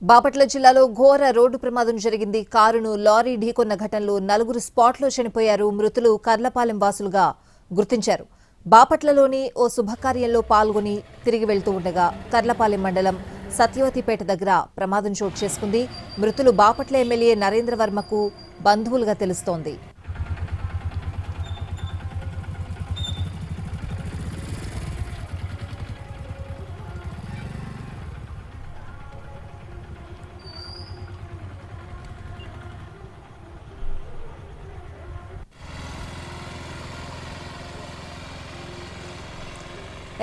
బాపట్ల జిల్లాలో ఘోర రోడ్డు ప్రమాదం జరిగింది. కారును లారీ ఢీకొన్న ఘటనలో 4 స్పాట్లో చనిపోయారు. మృతులు కర్లపాలెం వాసులుగా గుర్తించారు. బాపట్లలోని ఓ శుభకార్యంలో పాల్గొని తిరిగి వెళ్తూ ఉండగా కర్లపాలెం మండలం సత్యవతిపేట దగ్గర ప్రమాదం చోటు చేసుకుంది. మృతులు బాపట్ల ఎమ్మెల్యే నరేంద్రవర్మకు బంధువులుగా తెలుస్తోంది.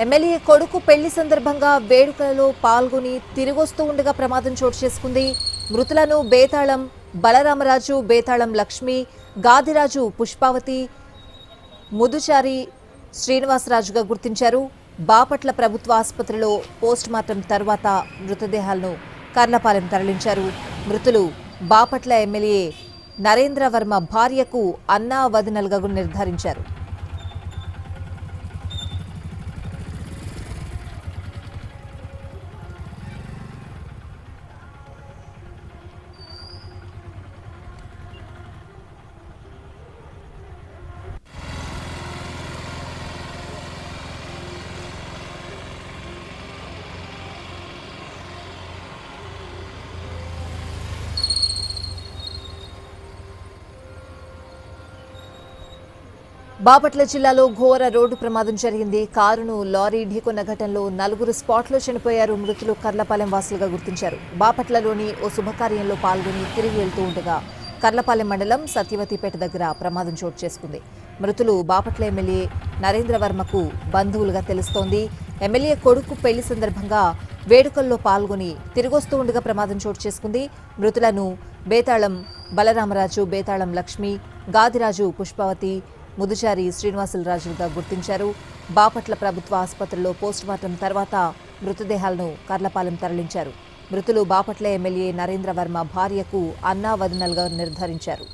ఎమ్మెల్యే కొడుకు పెళ్లి సందర్భంగా వేడుకలలో పాల్గొని తిరిగొస్తూ ఉండగా ప్రమాదం చోటు చేసుకుంది. మృతులను బేతాళం బలరామరాజు, బేతాళం లక్ష్మి, గాదిరాజు పుష్పావతి, ముదుచారి శ్రీనివాసరాజుగా గుర్తించారు. బాపట్ల ప్రభుత్వ ఆసుపత్రిలో పోస్టుమార్టం తర్వాత మృతదేహాలను కర్లపాలెం తరలించారు. మృతులు బాపట్ల ఎమ్మెల్యే నరేంద్రవర్మ భార్యకు అన్నా వదినలుగా నిర్ధారించారు. బాపట్ల జిల్లాలో ఘోర రోడ్డు ప్రమాదం జరిగింది. కారును లారీ ఢీకొన్న ఘటనలో 4 స్పాట్లో చనిపోయారు. మృతులు కర్లపాలెం వాసులుగా గుర్తించారు. బాపట్లలోని ఓ శుభకార్యంలో పాల్గొని తిరిగి వెళ్తూ ఉండగా కర్లపాలెం మండలం సత్యవతిపేట దగ్గర ప్రమాదం చోటు చేసుకుంది. మృతులు బాపట్ల ఎమ్మెల్యే నరేంద్రవర్మకు బంధువులుగా తెలుస్తోంది. ఎమ్మెల్యే కొడుకు పెళ్లి సందర్భంగా వేడుకల్లో పాల్గొని తిరిగొస్తూ ఉండగా ప్రమాదం చోటు చేసుకుంది. మృతులను బేతాళం బలరామరాజు, బేతాళం లక్ష్మి, గాదిరాజు పుష్పావతి, ముదుచారి శ్రీనివాసరాజుగా గుర్తించారు. బాపట్ల ప్రభుత్వ ఆసుపత్రిలో పోస్టుమార్టం తర్వాత మృతదేహాలను కర్లపాలెం తరలించారు. మృతులు బాపట్ల ఎమ్మెల్యే నరేంద్రవర్మ భార్యకు అన్నా వదినలుగా నిర్ధారించారు.